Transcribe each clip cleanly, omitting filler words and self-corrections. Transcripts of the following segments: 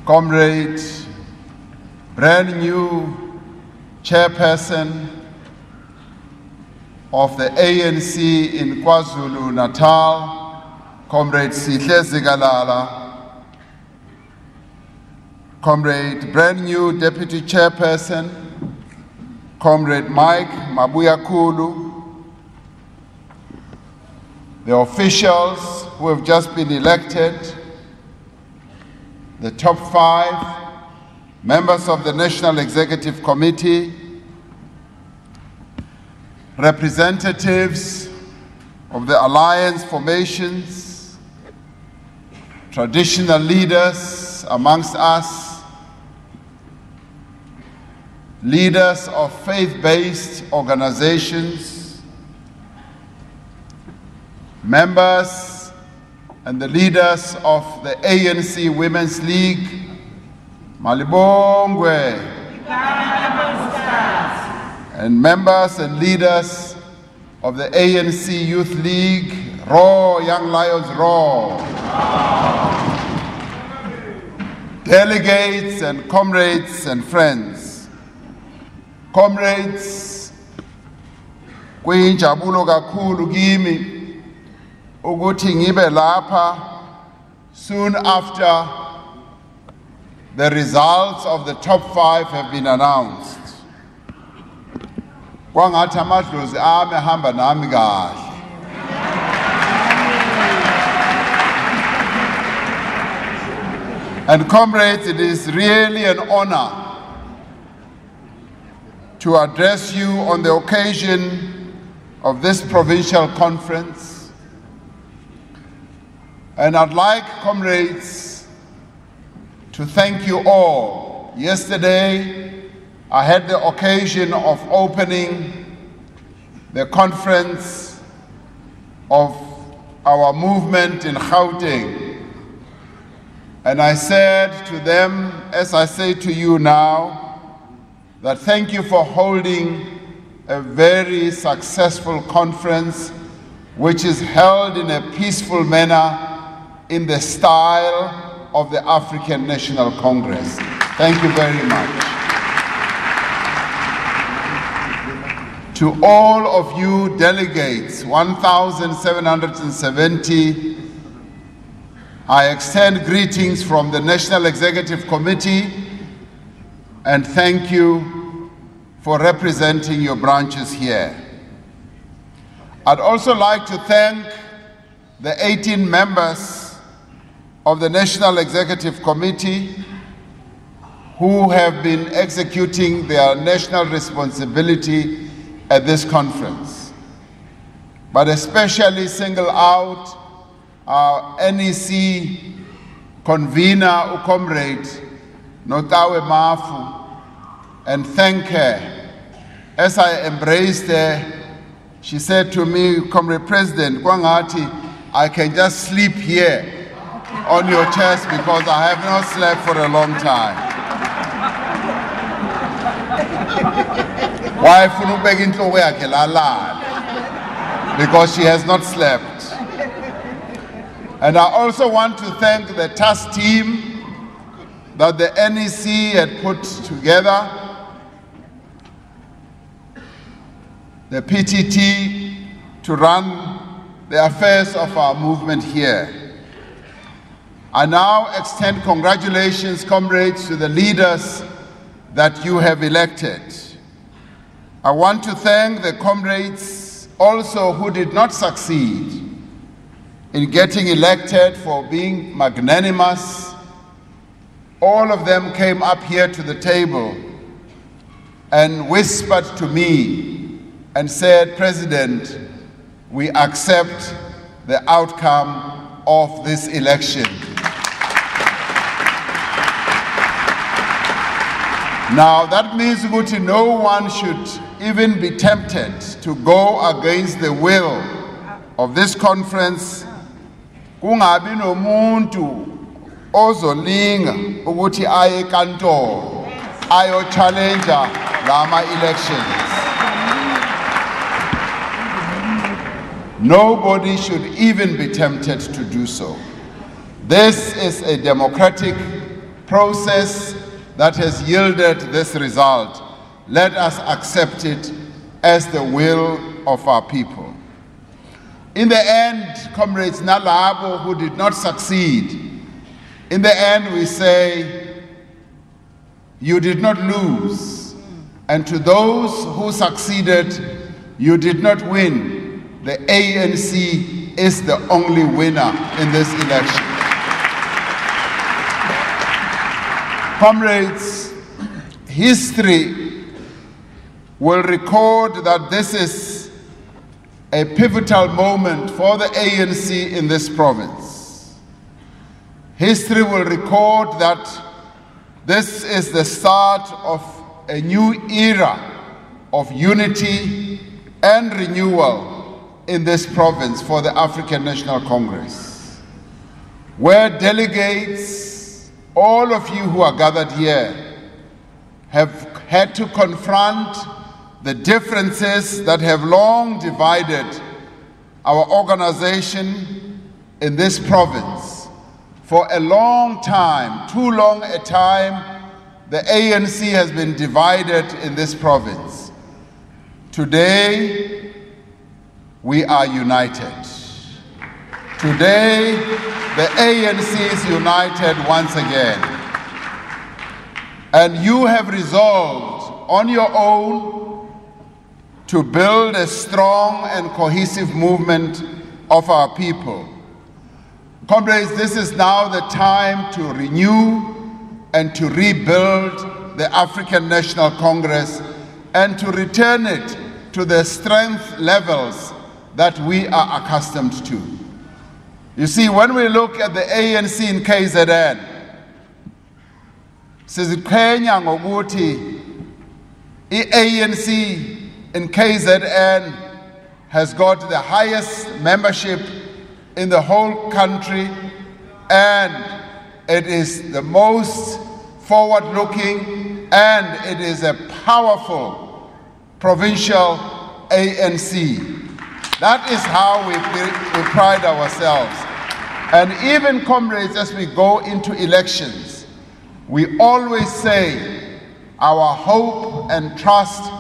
Comrade, brand new chairperson of the ANC in KwaZulu-Natal, Comrade Sihle Zikalala, Comrade, brand new deputy chairperson, Comrade Mike Mabuyakulu, the officials who have just been elected, the top 5, members of the National Executive Committee, representatives of the alliance formations, traditional leaders amongst us, leaders of faith-based organizations, members and the leaders of the ANC Women's League, Malibongwe, and members and leaders of the ANC Youth League, Raw, Young Lions, Raw. Delegates and comrades and friends. Comrades, kuyinjabulo kakhulu kimi ukuthi ngibe lapha soon after the results of the top 5 have been announced. Kwangathi amadlozi ami ahamba nami kahle. And comrades, it is really an honor to address you on the occasion of this provincial conference. And I'd like, comrades, to thank you all. Yesterday, I had the occasion of opening the conference of our movement in Gauteng. And I said to them, as I say to you now, that thank you for holding a very successful conference which is held in a peaceful manner in the style of the African National Congress. Thank you very much. To all of you delegates, 1,770, I extend greetings from the National Executive Committee and thank you for representing your branches here. I'd also like to thank the 18 members of the National Executive Committee who have been executing their national responsibility at this conference, but especially single out our NEC convener, Comrade Notawe Mafu, and thank her. As I embraced her, she said to me, Comrade President, Kwangati, I can just sleep here on your chest because I have not slept for a long time. Why because she has not slept. And I also want to thank the task team that the NEC had put together, the PTT, to run the affairs of our movement here. I now extend congratulations, comrades, to the leaders that you have elected. I want to thank the comrades also who did not succeed in getting elected for being magnanimous. All of them came up here to the table and whispered to me and said, President, we accept the outcome of this election. Now that means that no one should even be tempted to go against the will of this conference. Kungabi nomuntu ozolinga ukuthi aye enkantolo ayo challenger lama elections. Nobody should even be tempted to do so. This is a democratic process that has yielded this result. Let us accept it as the will of our people. In the end, comrades, nalabo who did not succeed, in the end we say, you did not lose. And to those who succeeded, you did not win. The ANC is the only winner in this election. Comrades, history will record that this is a pivotal moment for the ANC in this province. History will record that this is the start of a new era of unity and renewal in this province for the African National Congress, where delegates, all of you who are gathered here, have had to confront the differences that have long divided our organization in this province. For a long time, too long a time, the ANC has been divided in this province. Today, we are united. Today, the ANC is united once again. And you have resolved on your own to build a strong and cohesive movement of our people. Comrades, this is now the time to renew and to rebuild the African National Congress and to return it to the strength levels that we are accustomed to. You see, when we look at the ANC in KZN, siziqhenya ngokuthi i-ANC in KZN has got the highest membership in the whole country, and it is the most forward-looking, and it is a powerful provincial ANC. That is how we pride ourselves. And even, comrades, as we go into elections, we always say our hope and trust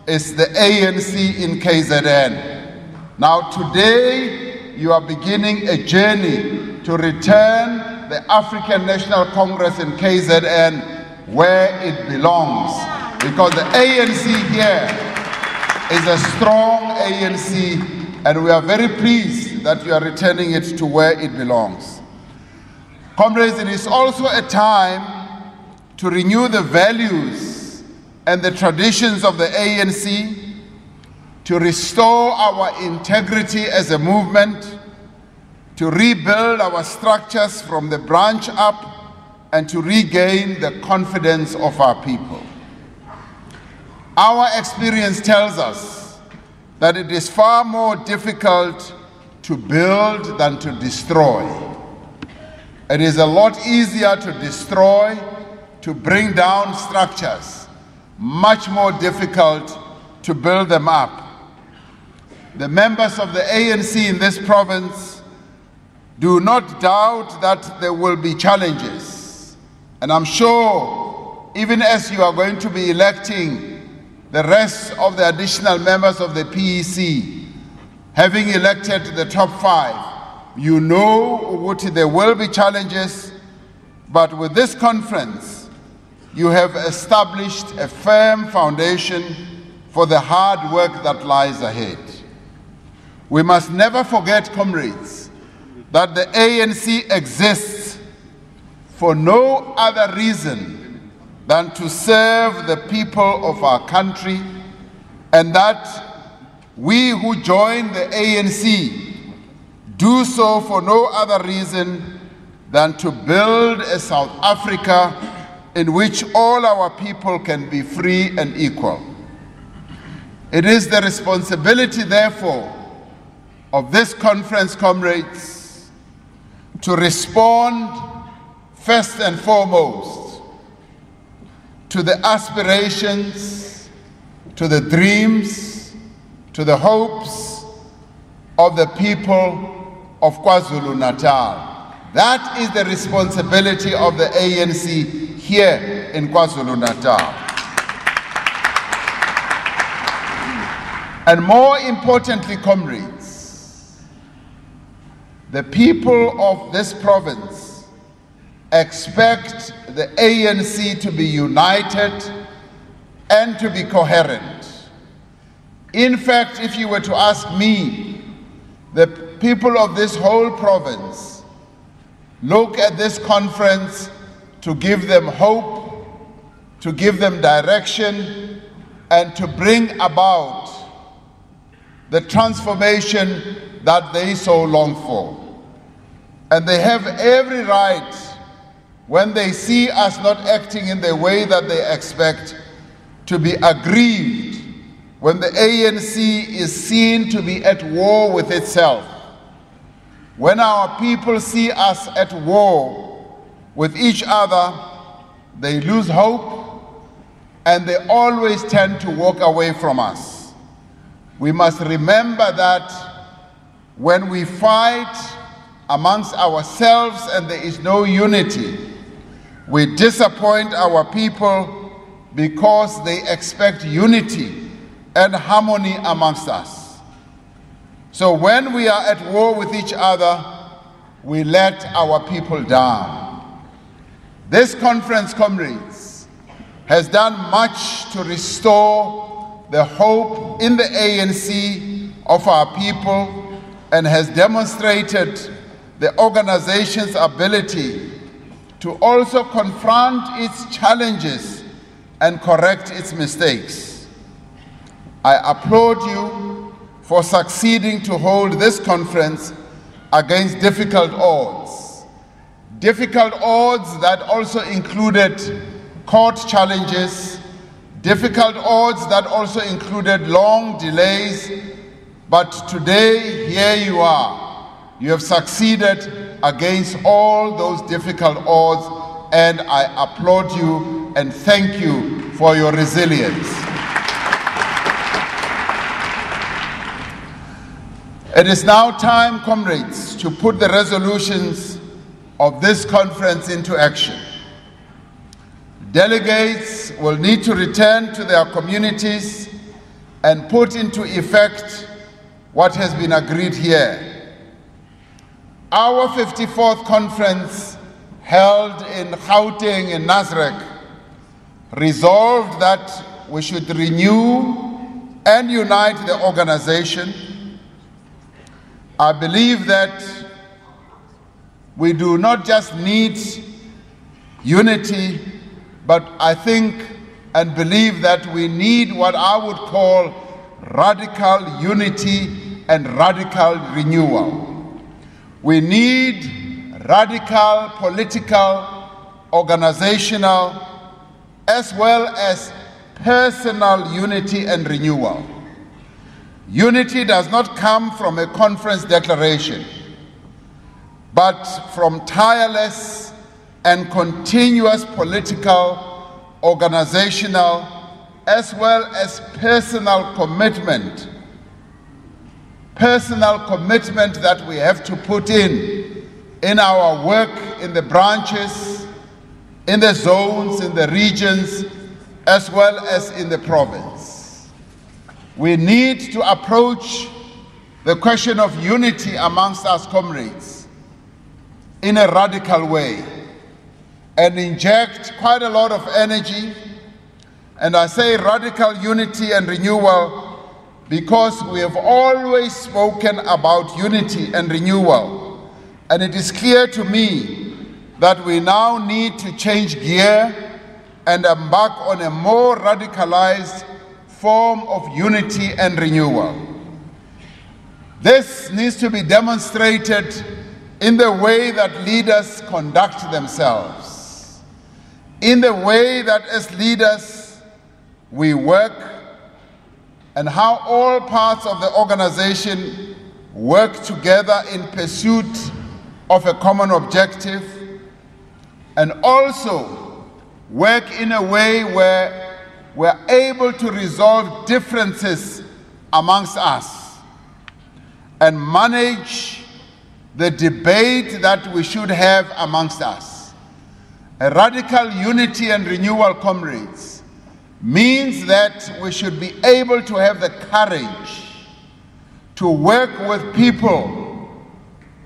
is the ANC in KZN. Now today, you are beginning a journey to return the African National Congress in KZN where it belongs. Because the ANC here is a strong ANC, and we are very pleased that you are returning it to where it belongs. Comrades, it is also a time to renew the values and the traditions of the ANC, to restore our integrity as a movement, to rebuild our structures from the branch up, and to regain the confidence of our people. Our experience tells us that it is far more difficult to build than to destroy. It is a lot easier to destroy, to bring down structures, much more difficult to build them up. The members of the ANC in this province do not doubt that there will be challenges. And I'm sure, even as you are going to be electing the rest of the additional members of the PEC, having elected the top 5, you know what there will be challenges, but with this conference, you have established a firm foundation for the hard work that lies ahead. We must never forget, comrades, that the ANC exists for no other reason than to serve the people of our country, and that we who join the ANC do so for no other reason than to build a South Africa in which all our people can be free and equal. It is the responsibility, therefore, of this conference, comrades, to respond first and foremost to the aspirations, to the dreams, to the hopes of the people of KwaZulu-Natal. That is the responsibility of the ANC here in KwaZulu-Natal. And more importantly, comrades, the people of this province expect the ANC to be united and to be coherent. In fact, if you were to ask me, the people of this whole province look at this conference to give them hope, to give them direction, and to bring about the transformation that they so long for. And they have every right, when they see us not acting in the way that they expect, to be aggrieved when the ANC is seen to be at war with itself. When our people see us at war with each other, they lose hope and they always tend to walk away from us. We must remember that when we fight amongst ourselves and there is no unity, we disappoint our people because they expect unity and harmony amongst us. So when we are at war with each other, we let our people down. This conference, comrades, has done much to restore the hope in the ANC of our people and has demonstrated the organization's ability to also confront its challenges and correct its mistakes. I applaud you for succeeding to hold this conference against difficult odds. Difficult odds that also included court challenges, difficult odds that also included long delays, but today, here you are. You have succeeded against all those difficult odds, and I applaud you and thank you for your resilience. It is now time, comrades, to put the resolutions of this conference into action. Delegates will need to return to their communities and put into effect what has been agreed here. Our 54th conference, held in Gauteng in Nasrec, resolved that we should renew and unite the organization. I believe that we do not just need unity, but I think and believe that we need what I would call radical unity and radical renewal. We need radical political, organizational, as well as personal unity and renewal. Unity does not come from a conference declaration, but from tireless and continuous political, organizational, as well as personal commitment that we have to put in our work in the branches, in the zones, in the regions, as well as in the province. We need to approach the question of unity amongst us, comrades, in a radical way and inject quite a lot of energy. And I say radical unity and renewal because we have always spoken about unity and renewal. And it is clear to me that we now need to change gear and embark on a more radicalized form of unity and renewal. This needs to be demonstrated in the way that leaders conduct themselves, in the way that as leaders we work, and how all parts of the organization work together in pursuit of a common objective, and also work in a way where we're able to resolve differences amongst us and manage the debate that we should have amongst us. A radical unity and renewal, comrades, means that we should be able to have the courage to work with people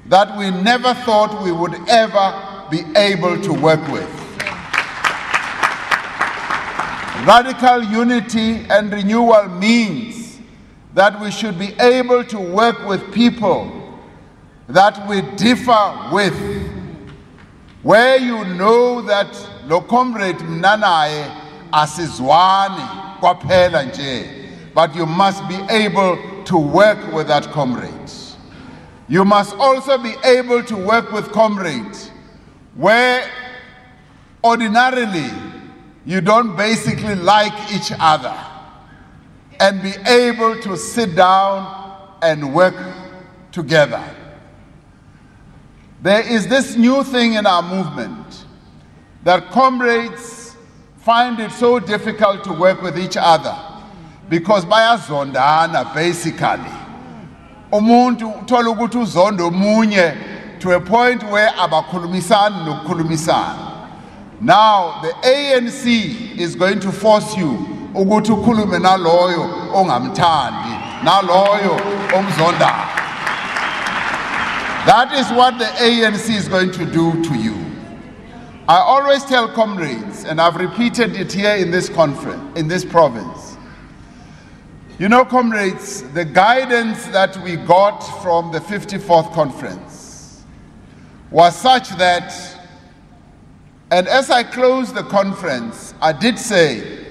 that we never thought we would ever be able to work with. Radical unity and renewal means that we should be able to work with people that we differ with, where you know that lo comrade mnanaye asizwani kwaphela nje, but you must be able to work with that comrade. You must also be able to work with comrades where ordinarily you don't basically like each other, and be able to sit down and work together. There is this new thing in our movement that comrades find it so difficult to work with each other because bayazondana basically. Umuntu uthola ukuthi uzondo omunye to a point where abakhulumisani nokukhulumisana. Now the ANC is going to force you ukuthi ukhulume naloyo ongamthandi, naloyo omzondayo. That is what the ANC is going to do to you. I always tell comrades, and I've repeated it here in this conference, in this province. You know, comrades, the guidance that we got from the 54th conference was such that, and as I closed the conference, I did say,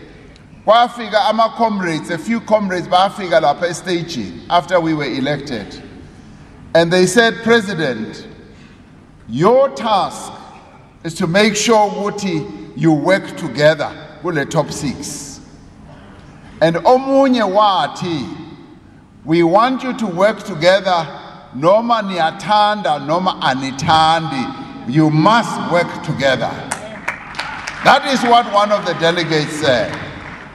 kwafika ama comrades, a few comrades bafika lapha staging after we were elected. And they said, President, your task is to make sure Wuti, you work together with the top 6. And omunye wati, we want you to work together, noma niatanda, noma anitandi. You must work together. That is what one of the delegates said.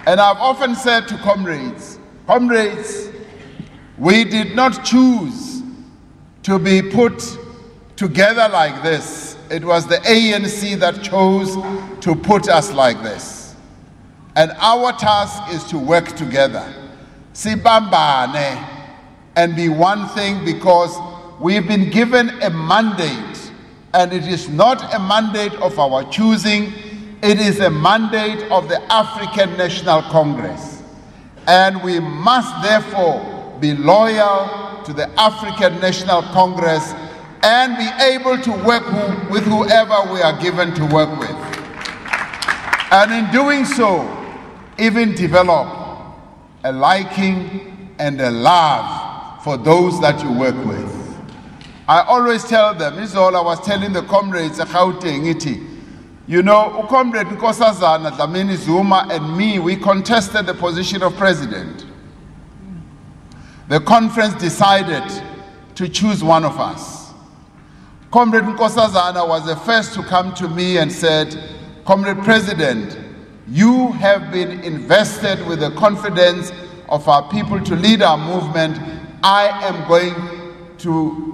And I've often said to comrades, comrades, we did not choose to be put together like this. It was the ANC that chose to put us like this. And our task is to work together. Sibambane and be one thing, because we've been given a mandate, and it is not a mandate of our choosing, it is a mandate of the African National Congress. And we must therefore be loyal to the African National Congress and be able to work with whoever we are given to work with. And in doing so, even develop a liking and a love for those that you work with. I always tell them, this is all I was telling the comrades at Gauteng iti. You know, Comrade Nkosazana Dlamini Zuma and me, we contested the position of president. The conference decided to choose one of us. Comrade Nkosazana was the first to come to me and said, Comrade President, you have been invested with the confidence of our people to lead our movement. I am going to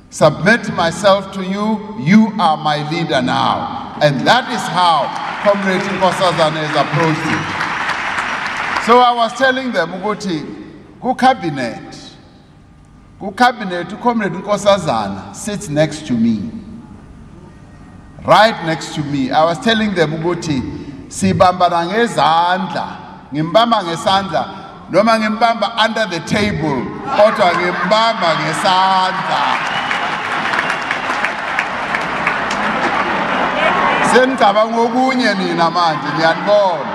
submit myself to you. You are my leader now. And that is how Comrade Nkosazana is approaching. So I was telling them, Uguti, Go cabinet, Comrade Nkosazana sits next to me. Right next to me. I was telling them, Uguti, sibambara ngezandla, ngimbamba ngesandla, noma ngimbamba under the table, kodwa ngimbamba ngesandla. Senicabanga okunye nina manje, ngiyanibona.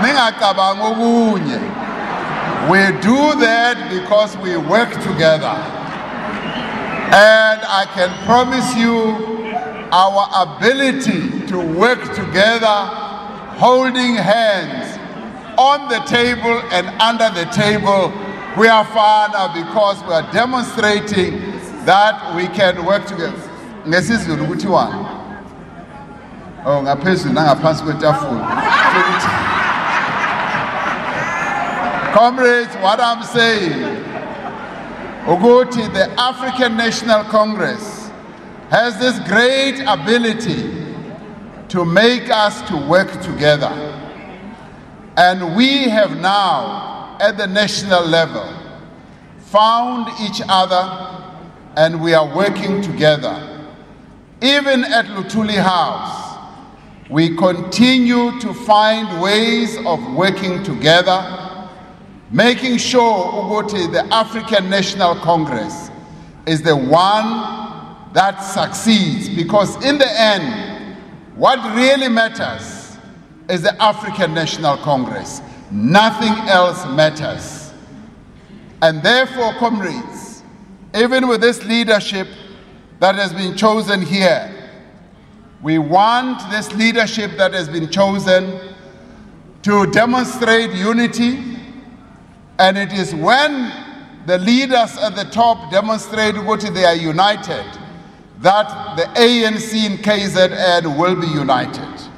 Ningacabanga okunye. We do that because we work together. And I can promise you our ability to work together, holding hands on the table and under the table, we are far now because we are demonstrating that we can work together. Ngesizulu ukuthi wani? Oh, ngaphezulu nangaphansi kwetafula. Comrades, what I'm saying, Uguti, the African National Congress has this great ability to make us to work together. And we have now, at the national level, found each other and we are working together. Even at Luthuli House, we continue to find ways of working together, making sure ukuthi the African National Congress is the one that succeeds, because in the end, what really matters is the African National Congress. Nothing else matters. And therefore, comrades, even with this leadership that has been chosen here, we want this leadership that has been chosen to demonstrate unity, and it is when the leaders at the top demonstrate that they are united that the ANC in KZN will be united.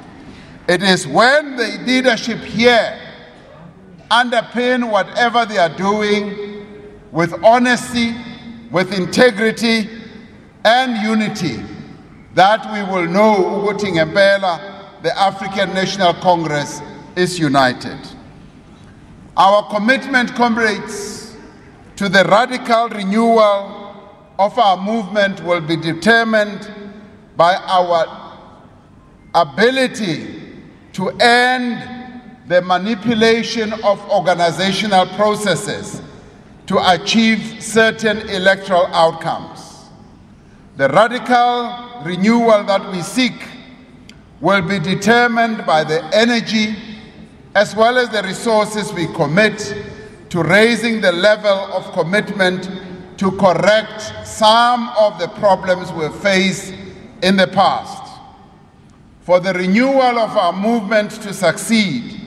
It is when the leadership here underpin whatever they are doing with honesty, with integrity and unity, that we will know ukuthi ngempela the African National Congress is united. Our commitment, comrades, to the radical renewal of our movement will be determined by our ability to end the manipulation of organizational processes to achieve certain electoral outcomes. The radical renewal that we seek will be determined by the energy as well as the resources we commit to raising the level of commitment to correct some of the problems we've faced in the past. For the renewal of our movement to succeed,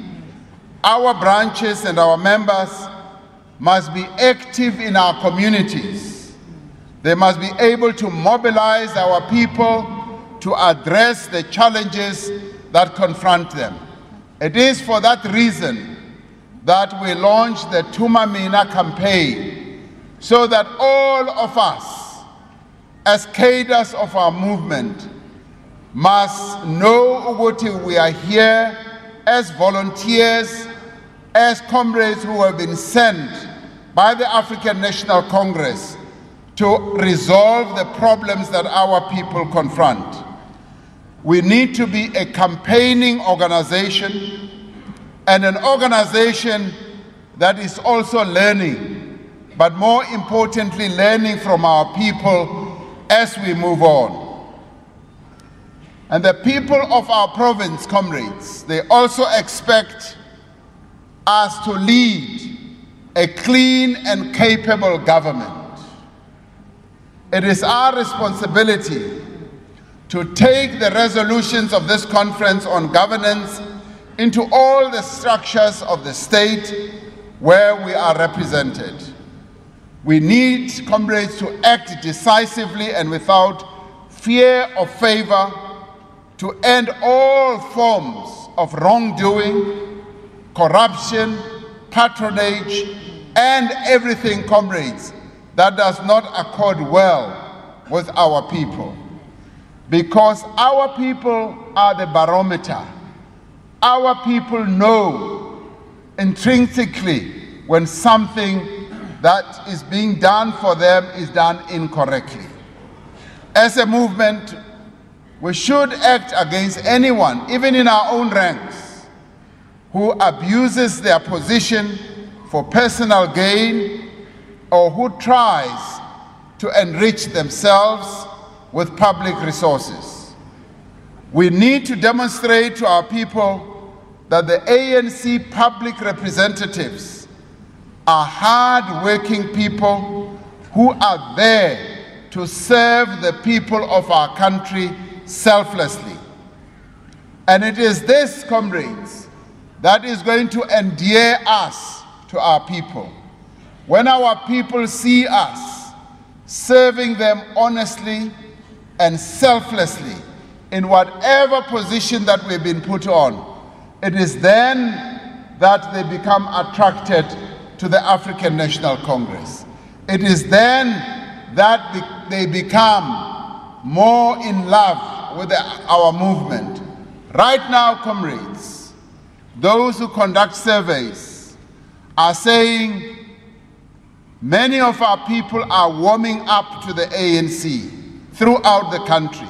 our branches and our members must be active in our communities. They must be able to mobilize our people to address the challenges that confront them. It is for that reason that we launched the Thuma Mina campaign, so that all of us, as cadres of our movement, must know ukuthi we are here as volunteers, as comrades who have been sent by the African National Congress to resolve the problems that our people confront. We need to be a campaigning organization and an organization that is also learning, but more importantly, learning from our people as we move on. And the people of our province, comrades, they also expect us to lead a clean and capable government. It is our responsibility to take the resolutions of this conference on governance into all the structures of the state where we are represented. We need, comrades, to act decisively and without fear or favor to end all forms of wrongdoing, corruption, patronage, and everything, comrades, that does not accord well with our people. Because our people are the barometer. Our people know intrinsically when something that is being done for them is done incorrectly. As a movement, we should act against anyone, even in our own ranks, who abuses their position for personal gain or who tries to enrich themselves with public resources. We need to demonstrate to our people that the ANC public representatives are hard-working people who are there to serve the people of our country selflessly. And it is this, comrades, that is going to endear us to our people. When our people see us serving them honestly and selflessly in whatever position that we've been put on, it is then that they become attracted to the African National Congress. It is then that they become more in love with our movement. Right now, comrades, those who conduct surveys are saying many of our people are warming up to the ANC throughout the country.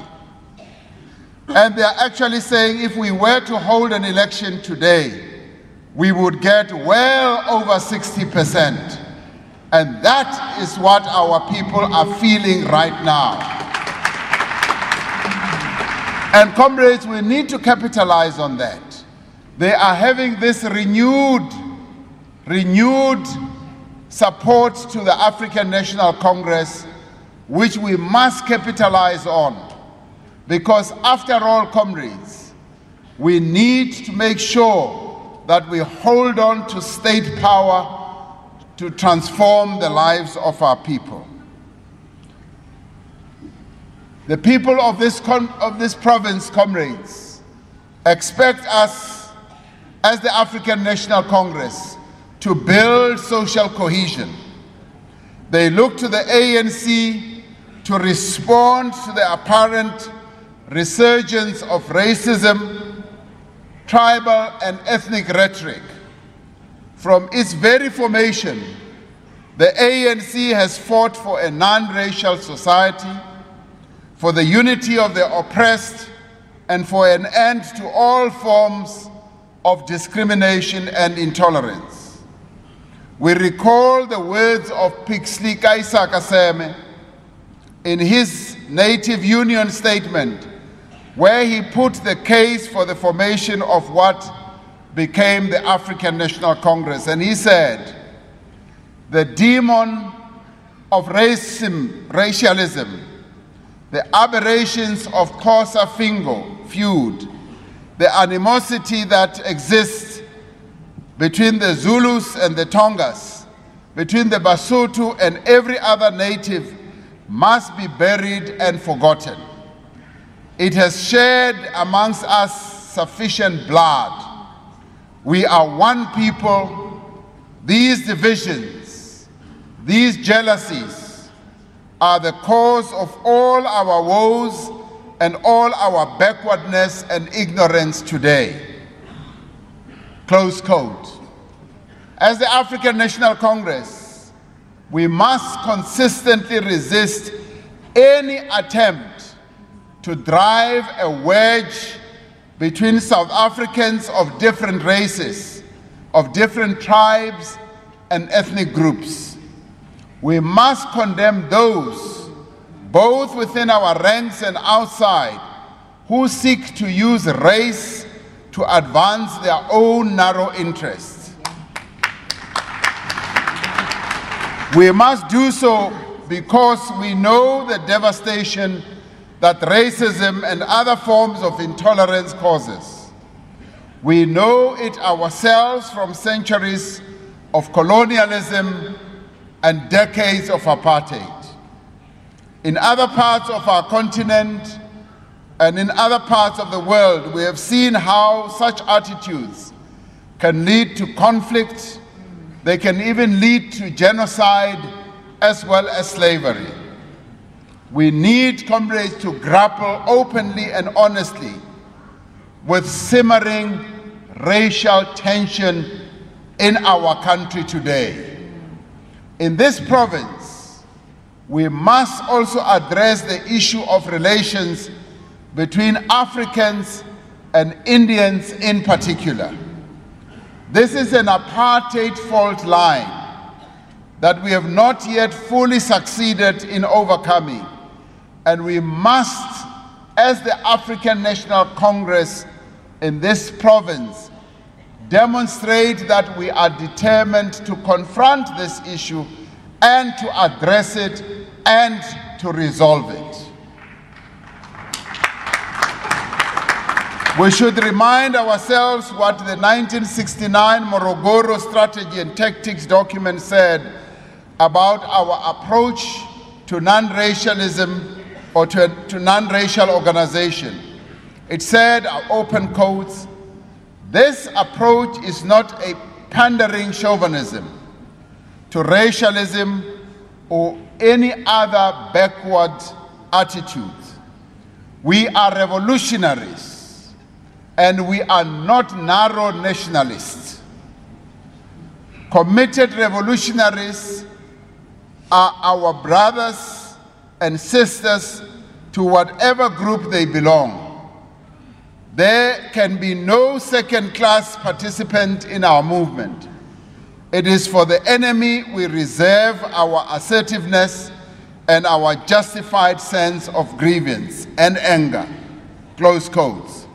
And they are actually saying if we were to hold an election today, we would get well over 60%. And that is what our people are feeling right now. And comrades, we need to capitalize on that. They are having this renewed support to the African National Congress, which we must capitalize on. Because after all, comrades, we need to make sure that we hold on to state power to transform the lives of our people. The people of this province, comrades, expect us as the African National Congress to build social cohesion. They look to the ANC to respond to the apparent resurgence of racism, tribal and ethnic rhetoric. From its very formation, the ANC has fought for a non-racial society, for the unity of the oppressed, and for an end to all forms of discrimination and intolerance. We recall the words of Pixley Kaisakaseme in his Native Union statement, where he put the case for the formation of what became the African National Congress. And he said, the demon of racialism, the aberrations of Xhosa feud, the animosity that exists between the Zulus and the Tongas, between the Basotho and every other native, must be buried and forgotten. It has shed amongst us sufficient blood. We are one people. These divisions, these jealousies are the cause of all our woes and all our backwardness and ignorance today. Close quote. As the African National Congress, we must consistently resist any attempt to drive a wedge between South Africans of different races, of different tribes and ethnic groups. We must condemn those, both within our ranks and outside, who seek to use race to advance their own narrow interests. We must do so because we know the devastation that racism and other forms of intolerance causes. We know it ourselves from centuries of colonialism and decades of apartheid. In other parts of our continent and in other parts of the world, we have seen how such attitudes can lead to conflict. They can even lead to genocide as well as slavery. We need, comrades, to grapple openly and honestly with simmering racial tension in our country today. In this province, we must also address the issue of relations between Africans and Indians in particular. This is an apartheid fault line that we have not yet fully succeeded in overcoming. And we must, as the African National Congress in this province, demonstrate that we are determined to confront this issue and to address it and to resolve it. We should remind ourselves what the 1969 Morogoro Strategy and Tactics document said about our approach to non-racialism or to non-racial organization. It said, open quotes, this approach is not a pandering chauvinism to racialism or any other backward attitude. We are revolutionaries, and we are not narrow nationalists. Committed revolutionaries are our brothers and sisters to whatever group they belong. There can be no second-class participant in our movement. It is for the enemy we reserve our assertiveness and our justified sense of grievance and anger. Close quotes.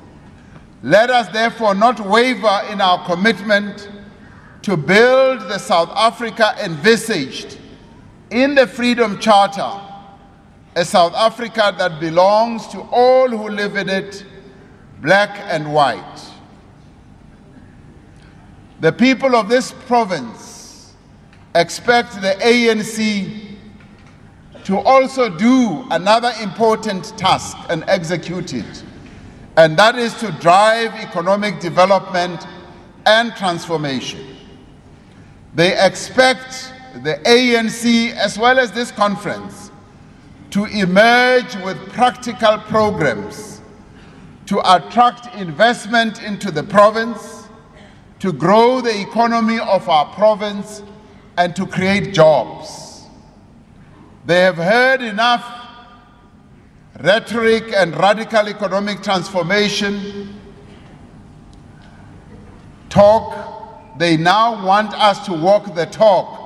Let us therefore not waver in our commitment to build the South Africa envisaged in the Freedom Charter, a South Africa that belongs to all who live in it, black and white. The people of this province expect the ANC to also do another important task and execute it, and that is to drive economic development and transformation. They expect the ANC, as well as this conference, to emerge with practical programs to attract investment into the province, to grow the economy of our province, and to create jobs. They have heard enough rhetoric and radical economic transformation talk. They now want us to walk the talk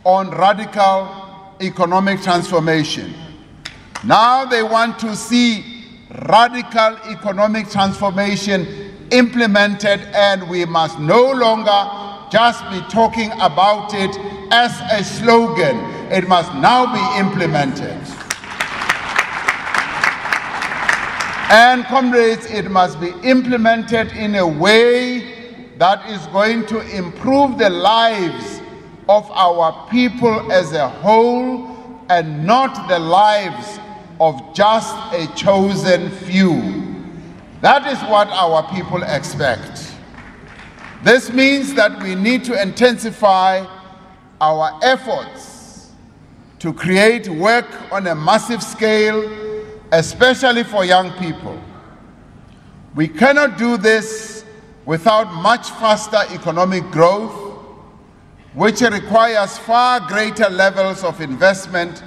on radical economic transformation. Now they want to see radical economic transformation implemented, and we must no longer just be talking about it as a slogan. It must now be implemented. And comrades, it must be implemented in a way that is going to improve the lives of our people as a whole and not the lives of just a chosen few. That is what our people expect. This means that we need to intensify our efforts to create work on a massive scale, especially for young people. We cannot do this without much faster economic growth, which requires far greater levels of investment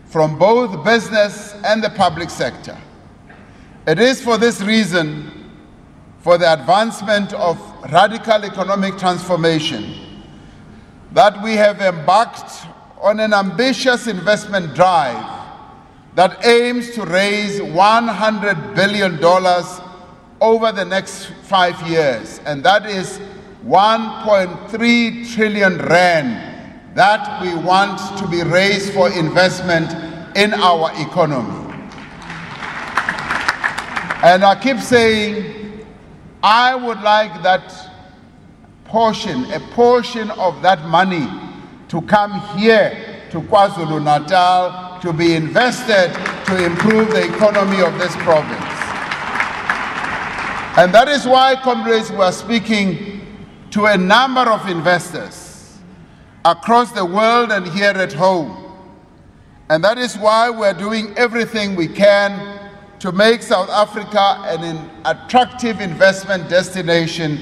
from both business and the public sector. It is for this reason, for the advancement of radical economic transformation, that we have embarked on an ambitious investment drive that aims to raise $100 billion over the next 5 years, and that is 1.3 trillion rand that we want to be raised for investment in our economy. And I keep saying, I would like that portion, a portion of that money to come here to KwaZulu-Natal to be invested to improve the economy of this province. And that is why, comrades, we are speaking to a number of investors across the world and here at home. And that is why we are doing everything we can to make South Africa an attractive investment destination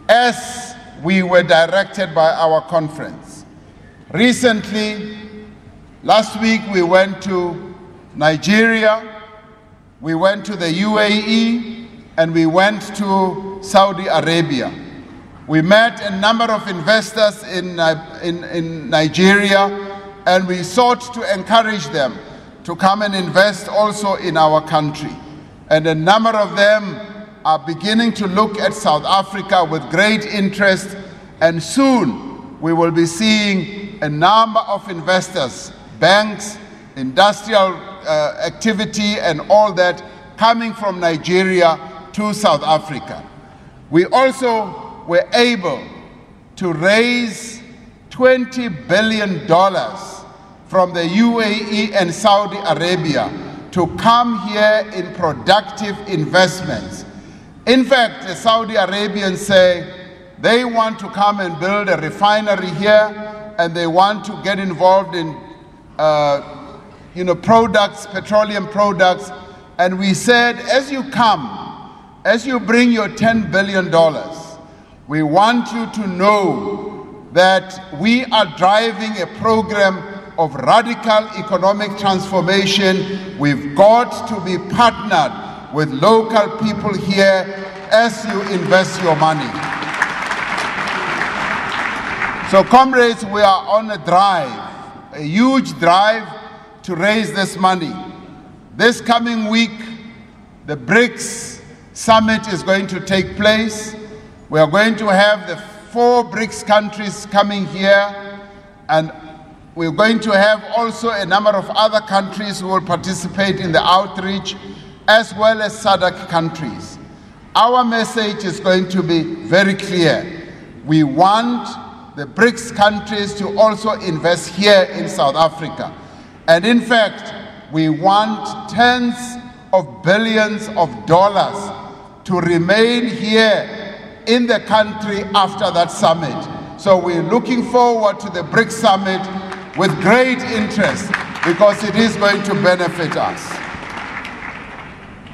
as we were directed by our conference. Recently, last week we went to Nigeria, we went to the UAE, and we went to Saudi Arabia. We met a number of investors in Nigeria, and we sought to encourage them to come and invest also in our country. And a number of them are beginning to look at South Africa with great interest, and soon we will be seeing a number of investors, banks, industrial activity and all that coming from Nigeria to South Africa. We also were able to raise $20 billion from the UAE and Saudi Arabia to come here in productive investments. In fact, the Saudi Arabians say they want to come and build a refinery here, and they want to get involved in products, petroleum products. And we said, as you come, as you bring your $10 billion, we want you to know that we are driving a program of radical economic transformation. We've got to be partnered with local people here as you invest your money. So comrades, we are on a drive, a huge drive to raise this money. This coming week, the BRICS summit is going to take place. We are going to have the 4 BRICS countries coming here, and we're going to have also a number of other countries who will participate in the outreach, as well as SADC countries. Our message is going to be very clear. We want the BRICS countries to also invest here in South Africa. And in fact, we want tens of billions of dollars to remain here in the country after that summit. So we're looking forward to the BRICS summit with great interest, because it is going to benefit us.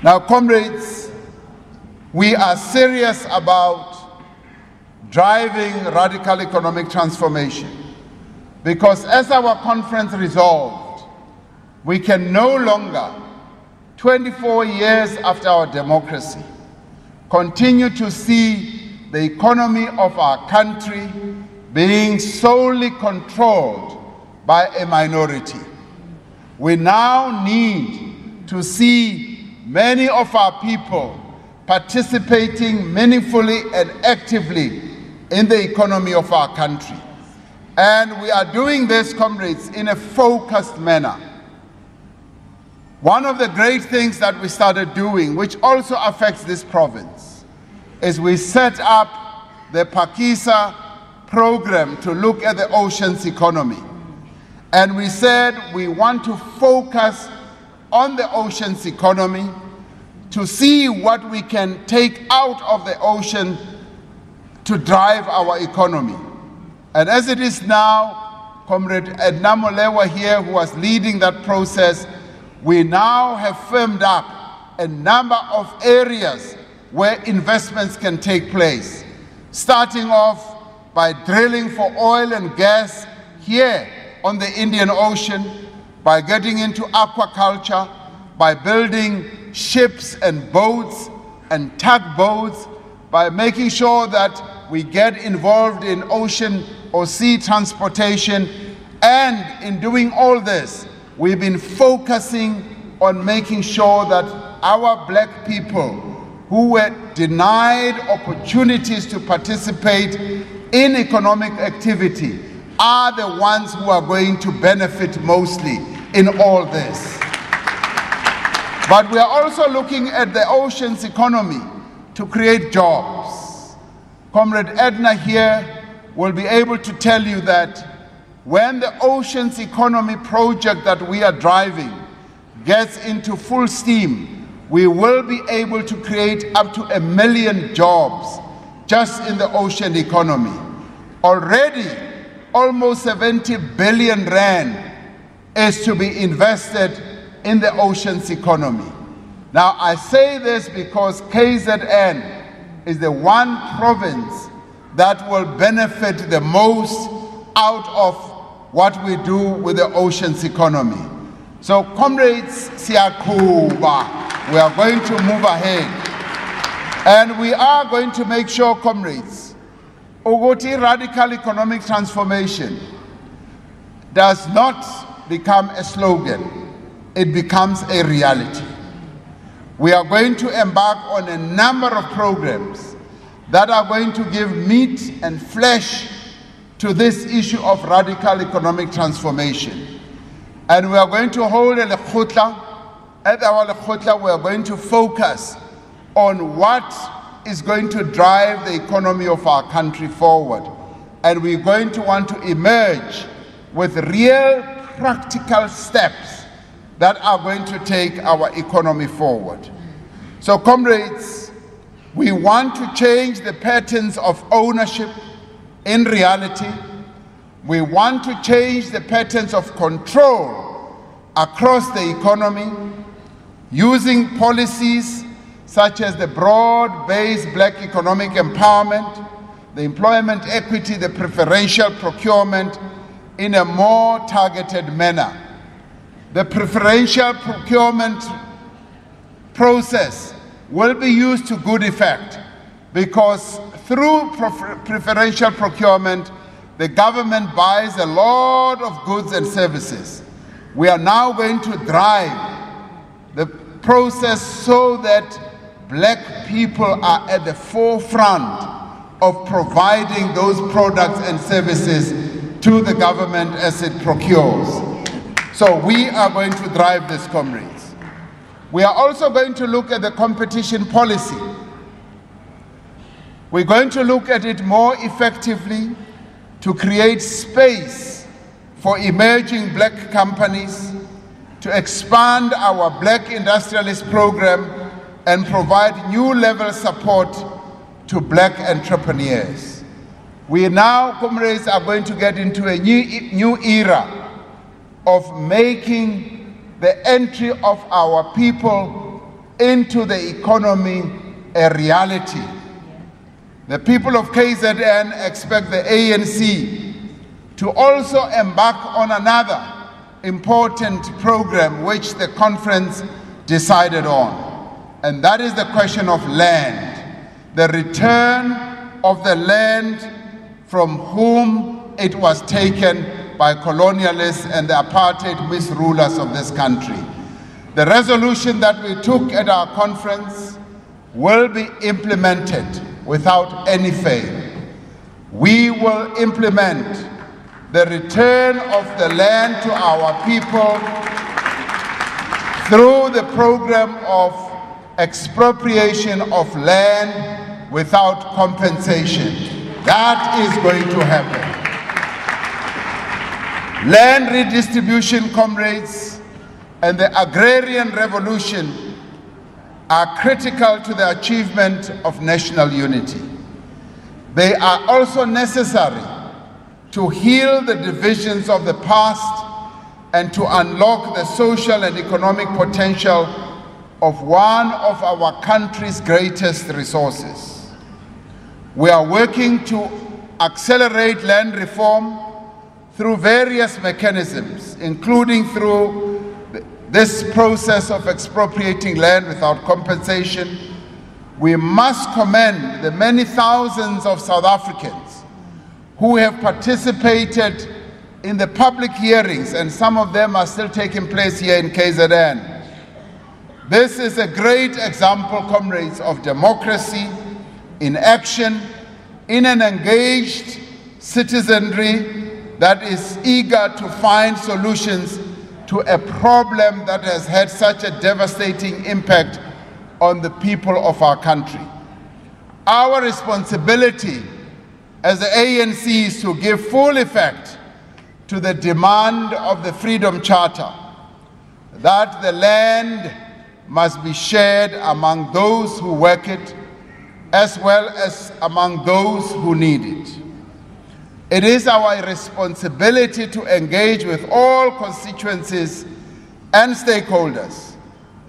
Now, comrades, we are serious about driving radical economic transformation, because as our conference resolved, we can no longer, 24 years after our democracy, continue to see the economy of our country being solely controlled by a minority. We now need to see many of our people participating meaningfully and actively in the economy of our country. And we are doing this, comrades, in a focused manner. One of the great things that we started doing, which also affects this province, is we set up the Pakisa program to look at the oceans economy. And we said we want to focus on the oceans economy to see what we can take out of the ocean to drive our economy. And as it is now, Comrade Edna Molewa here, who was leading that process, we now have firmed up a number of areas where investments can take place, starting off by drilling for oil and gas here on the Indian Ocean, by getting into aquaculture, by building ships and boats and tugboats, by making sure that we get involved in ocean or sea transportation. And in doing all this, we've been focusing on making sure that our black people who were denied opportunities to participate in economic activity are the ones who are going to benefit mostly in all this. But we are also looking at the oceans economy to create jobs. Comrade Edna here will be able to tell you that when the oceans economy project that we are driving gets into full steam, we will be able to create up to 1 million jobs just in the ocean economy. Already, almost 70 billion rand is to be invested in the oceans economy. Now, I say this because KZN is the one province that will benefit the most out of what we do with the oceans economy. So, comrades, siyakuba, we are going to move ahead. And we are going to make sure, comrades, Ogoti radical economic transformation does not become a slogan. It becomes a reality. We are going to embark on a number of programs that are going to give meat and flesh to this issue of radical economic transformation. And we are going to hold a lekhotla. At our lekhotla, we are going to focus on what is going to drive the economy of our country forward. And we're going to want to emerge with real practical steps that are going to take our economy forward. So, comrades, we want to change the patterns of ownership in reality. We want to change the patterns of control across the economy using policies such as the broad-based black economic empowerment, the employment equity, the preferential procurement in a more targeted manner. The preferential procurement process will be used to good effect because through preferential procurement, the government buys a lot of goods and services. We are now going to drive the process so that black people are at the forefront of providing those products and services to the government as it procures. So we are going to drive this, comrades. We are also going to look at the competition policy. We're going to look at it more effectively to create space for emerging black companies, to expand our black industrialist program and provide new level support to black entrepreneurs. We now, comrades, are going to get into a new era of making the entry of our people into the economy a reality. The people of KZN expect the ANC to also embark on another important program which the conference decided on, and that is the question of land. The return of the land from whom it was taken by colonialists and the apartheid misrulers of this country. The resolution that we took at our conference will be implemented without any fail. We will implement the return of the land to our people through the program of expropriation of land without compensation. That is going to happen. Land redistribution, comrades, and the agrarian revolution are critical to the achievement of national unity. They are also necessary to heal the divisions of the past and to unlock the social and economic potential of one of our country's greatest resources. We are working to accelerate land reform through various mechanisms, including through this process of expropriating land without compensation. We must commend the many thousands of South Africans who have participated in the public hearings, and some of them are still taking place here in KZN. This is a great example, comrades, of democracy in action, in an engaged citizenry that is eager to find solutions to a problem that has had such a devastating impact on the people of our country. Our responsibility as the ANC is to give full effect to the demand of the Freedom Charter, that the land must be shared among those who work it, as well as among those who need it. It is our responsibility to engage with all constituencies and stakeholders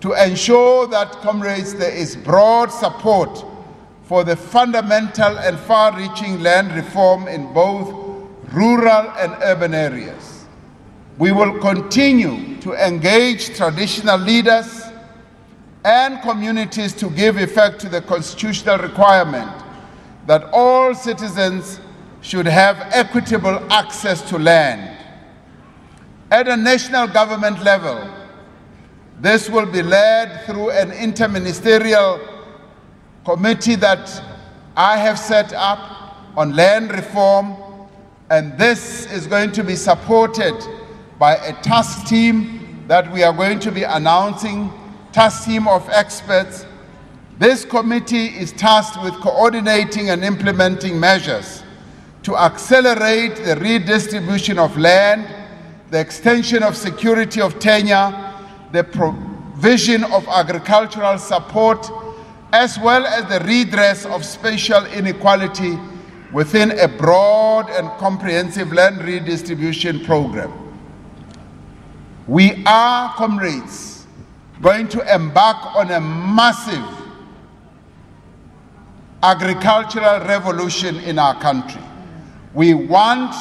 to ensure that, comrades, there is broad support for the fundamental and far-reaching land reform in both rural and urban areas. We will continue to engage traditional leaders and communities to give effect to the constitutional requirement that all citizens should have equitable access to land. At a national government level, this will be led through an interministerial committee that I have set up on land reform, and this is going to be supported by a task team that we are going to be announcing, task team of experts. This committee is tasked with coordinating and implementing measures to accelerate the redistribution of land, the extension of security of tenure, the provision of agricultural support, as well as the redress of spatial inequality within a broad and comprehensive land redistribution program. We are, comrades, going to embark on a massive agricultural revolution in our country. We want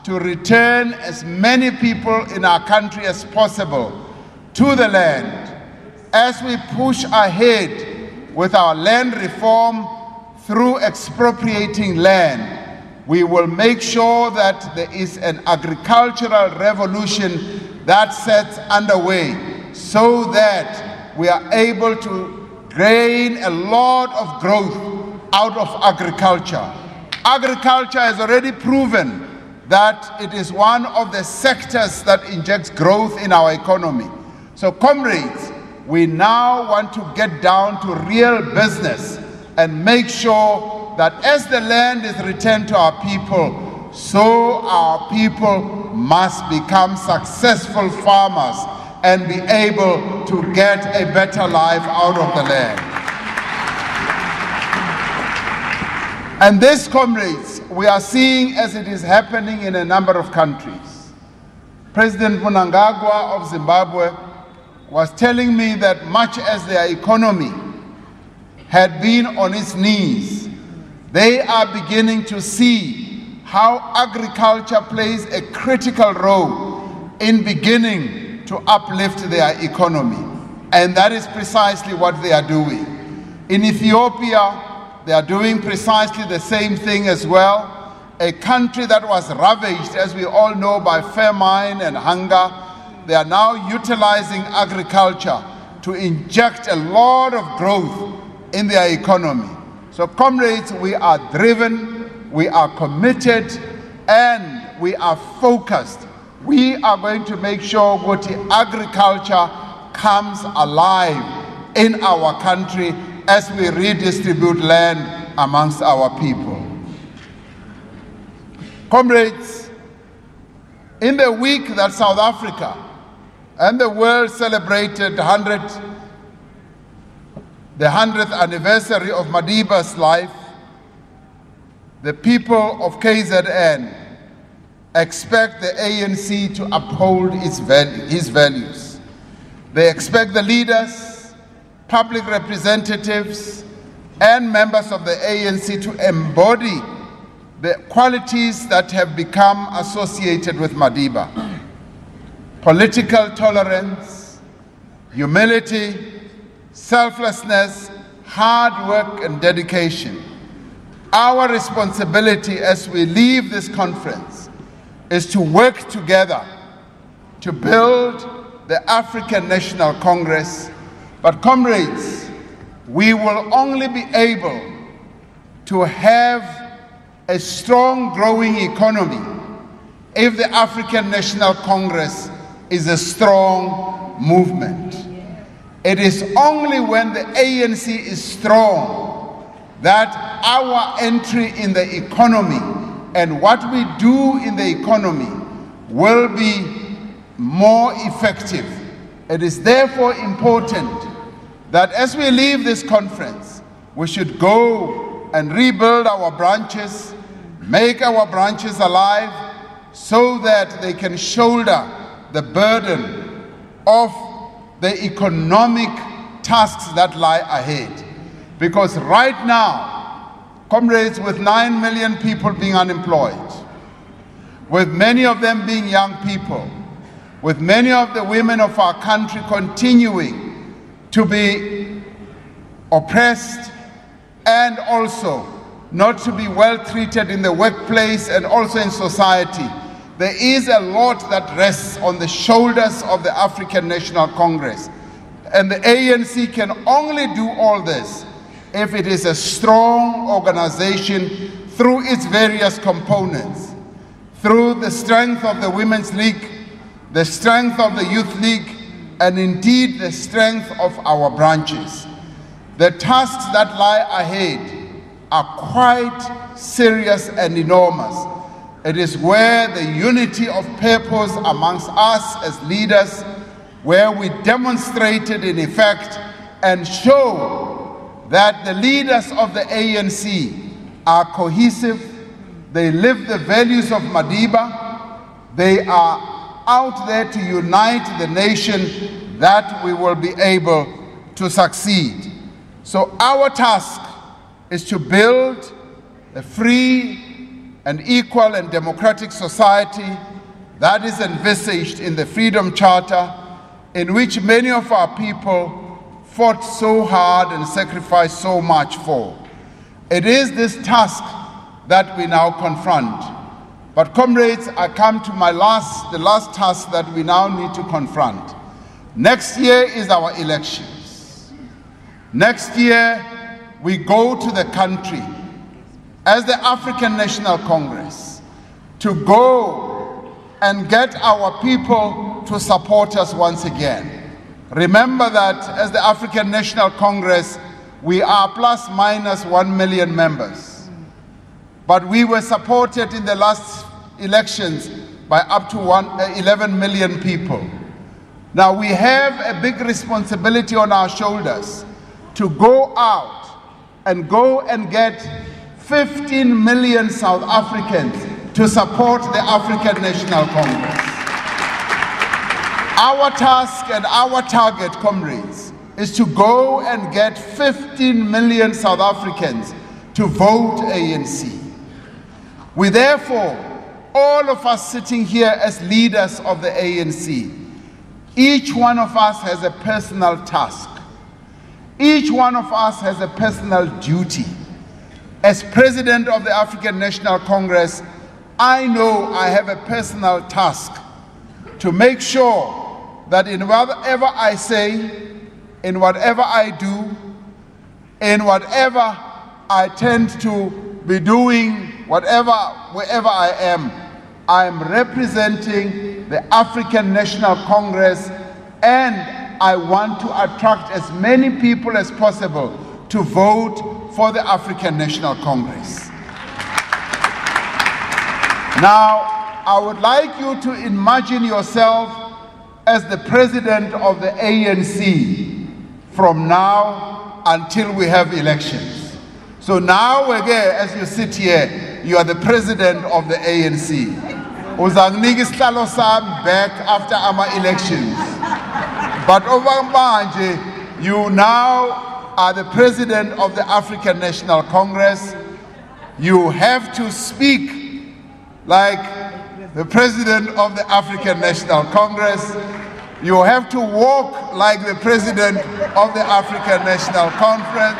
to return as many people in our country as possible to the land. As we push ahead with our land reform through expropriating land, we will make sure that there is an agricultural revolution that sets underway so that we are able to gain a lot of growth out of agriculture. Agriculture has already proven that it is one of the sectors that injects growth in our economy. So comrades, we now want to get down to real business and make sure that as the land is returned to our people, so our people must become successful farmers and be able to get a better life out of the land. And this, comrades, we are seeing as it is happening in a number of countries. President Mnangagwa of Zimbabwe was telling me that much as their economy had been on its knees, they are beginning to see how agriculture plays a critical role in beginning to uplift their economy. And that is precisely what they are doing. In Ethiopia, they are doing precisely the same thing as well. A country that was ravaged, as we all know, by famine and hunger, they are now utilizing agriculture to inject a lot of growth in their economy. So comrades, we are driven, we are committed, and we are focused. We are going to make sure that agriculture comes alive in our country as we redistribute land amongst our people. Comrades, in the week that South Africa and the world celebrated the 100th anniversary of Madiba's life, the people of KZN expect the ANC to uphold his values. They expect the leaders, public representatives, and members of the ANC to embody the qualities that have become associated with Madiba: political tolerance, humility, selflessness, hard work, and dedication. Our responsibility as we leave this conference is to work together to build the African National Congress. But comrades, we will only be able to have a strong, growing economy if the African National Congress is a strong movement. It is only when the ANC is strong that our entry in the economy and what we do in the economy will be more effective. It is therefore important that as we leave this conference, we should go and rebuild our branches, make our branches alive, so that they can shoulder the burden of the economic tasks that lie ahead. Because right now, comrades, with 9 million people being unemployed, with many of them being young people, with many of the women of our country continuing to be oppressed and also not to be well treated in the workplace and also in society, there is a lot that rests on the shoulders of the African National Congress. And the ANC can only do all this if it is a strong organization through its various components, through the strength of the Women's League, the strength of the Youth League, and indeed the strength of our branches. The tasks that lie ahead are quite serious and enormous. It is where the unity of purpose amongst us as leaders, where we demonstrated in effect and show that the leaders of the ANC are cohesive, they live the values of Madiba, they are out there to unite the nation, that we will be able to succeed. So our task is to build a free and equal and democratic society that is envisaged in the Freedom Charter, in which many of our people fought so hard and sacrificed so much for. It is this task that we now confront. But comrades, I come to the last task that we now need to confront. Next year is our elections. Next year, we go to the country as the African National Congress to go and get our people to support us once again. Remember that as the African National Congress, we are plus minus 1 million members. But we were supported in the last elections by up to 11 million people. Now we have a big responsibility on our shoulders to go out and get 15 million South Africans to support the African National Congress. Our task and our target, comrades, is to go and get 15 million South Africans to vote ANC. We therefore, all of us sitting here as leaders of the ANC, each one of us has a personal task. Each one of us has a personal duty. As President of the African National Congress, I know I have a personal task to make sure that in whatever I say, in whatever I do, in whatever I tend to be doing, wherever I am representing the African National Congress, and I want to attract as many people as possible to vote for the African National Congress. Now, I would like you to imagine yourself as the president of the ANC from now until we have elections. So now, again, as you sit here, you are the president of the ANC. Uzanginiki isihlalo sami back after our elections. But over manje, you now are the president of the African National Congress. You have to speak like the president of the African National Congress. You have to walk like the president of the African National Conference.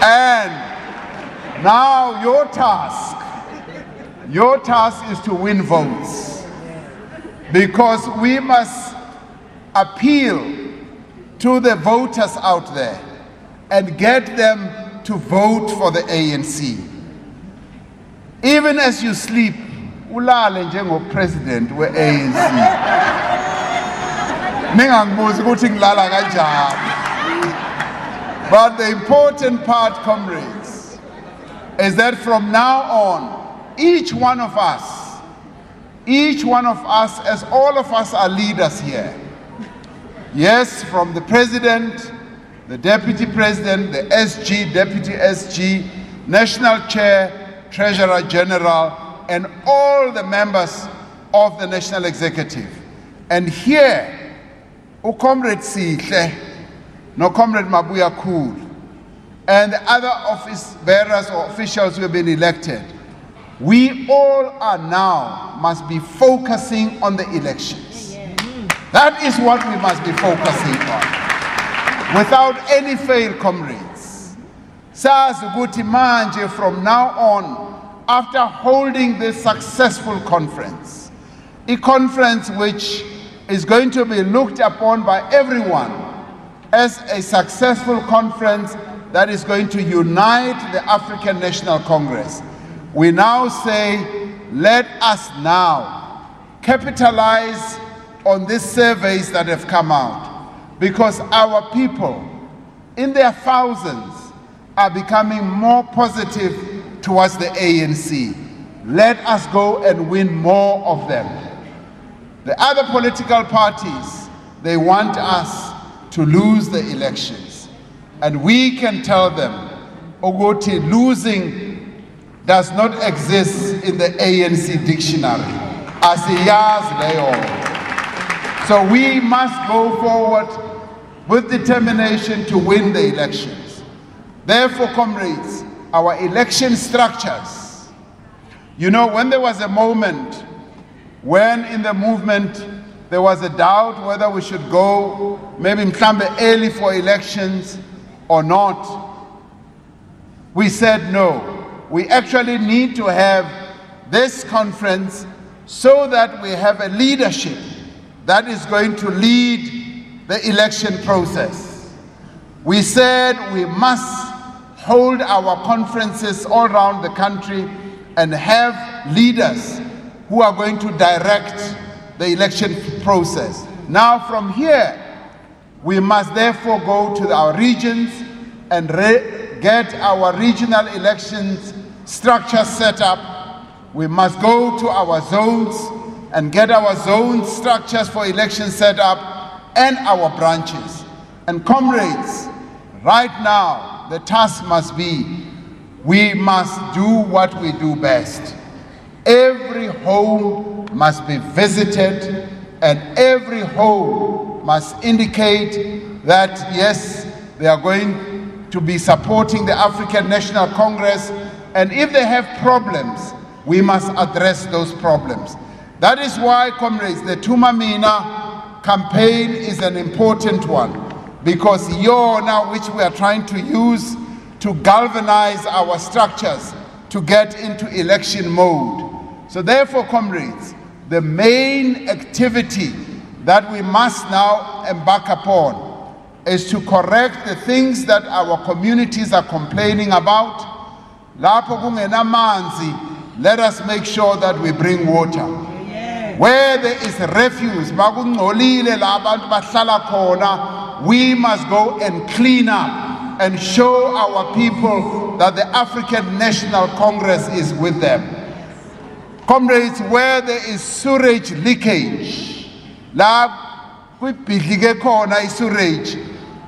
And now your task is to win votes, because we must appeal to the voters out there and get them to vote for the ANC. Even as you sleep, ulale njengo-president we-ANC. Ningangibuzi ukuthi ngilala kanjani. But the important part, comrades, is that from now on, each one of us, as all of us are leaders here, yes, from the president, the deputy president, the SG, deputy SG, national chair, treasurer general, and all the members of the national executive. And here, Comrade Sihle, no Comrade Mabuya Kul, and the other office bearers or officials who have been elected, we all are now must be focusing on the elections. That is what we must be focusing on. Without any fail, comrades. Sazuguti manje, from now on, after holding this successful conference, a conference which is going to be looked upon by everyone as a successful conference that is going to unite the African National Congress. We now say, let us now capitalize on these surveys that have come out, because our people, in their thousands, are becoming more positive towards the ANC. Let us go and win more of them. The other political parties, they want us to lose the elections. And we can tell them, Ogoti, losing does not exist in the ANC dictionary. As a yas leo. So we must go forward with determination to win the elections. Therefore, comrades, our election structures. You know, when there was a moment when in the movement there was a doubt whether we should go maybe early for elections or not, we said no. We actually need to have this conference so that we have a leadership that is going to lead the election process. We said we must hold our conferences all around the country and have leaders who are going to direct the election process. Now from here, we must therefore go to our regions and get our regional elections structure set up. We must go to our zones and get our zone structures for election set up and our branches. And comrades, right now, the task must be, we must do what we do best. Every home must be visited, and every home must indicate that, yes, they are going to be supporting the African National Congress, and if they have problems, we must address those problems. That is why, comrades, the Tumamina campaign is an important one, because now which we are trying to use to galvanize our structures to get into election mode. So therefore, comrades, the main activity that we must now embark upon is to correct the things that our communities are complaining about. Lapho kungenamanzi, let us make sure that we bring water. Where there is refuse, we must go and clean up and show our people that the African National Congress is with them. Comrades, where there is sewage leakage,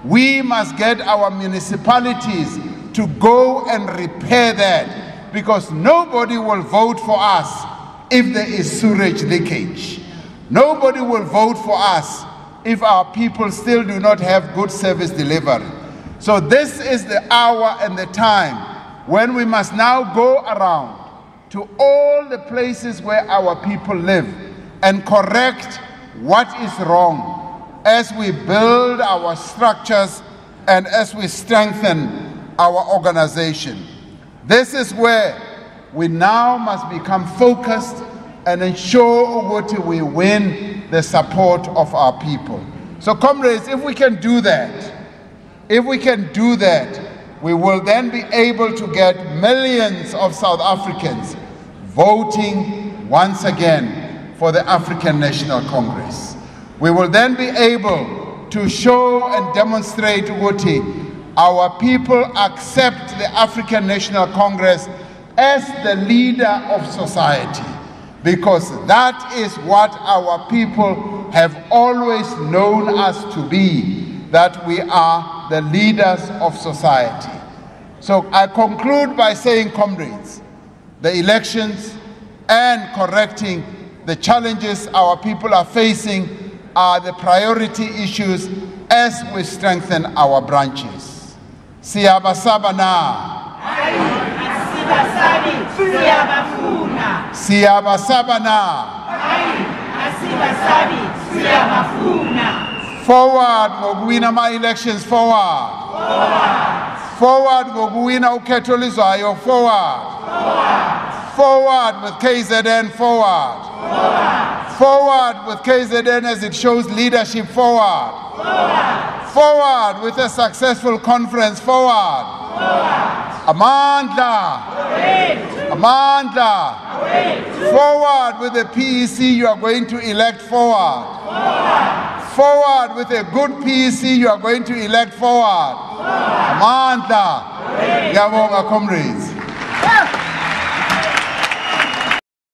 we must get our municipalities to go and repair that, because nobody will vote for us if there is sewage leakage. Nobody will vote for us if our people still do not have good service delivery. So this is the hour and the time when we must now go around to all the places where our people live and correct what is wrong as we build our structures and as we strengthen our organization. This is where we now must become focused and ensure that we win the support of our people. So comrades, if we can do that, we will then be able to get millions of South Africans voting once again for the African National Congress. We will then be able to show and demonstrate that our people accept the African National Congress as the leader of society, because that is what our people have always known us to be, that we are the leaders of society. So I conclude by saying, comrades, the elections and correcting the challenges our people are facing are the priority issues as we strengthen our branches. Siyabasaba na. Siyabasaba na. Forward, ngokuwina ama-elections, forward. Forward, ngokuwina ukhetho elizwayo, forward. Forward with KZN, forward. Forward with KZN as it shows leadership, forward. Forward with a successful conference, forward. Amandla. Amandla. Forward with the PEC you are going to elect, forward. Forward with a good PEC you are going to elect, forward. Amandla. Ngiyabonga, comrades.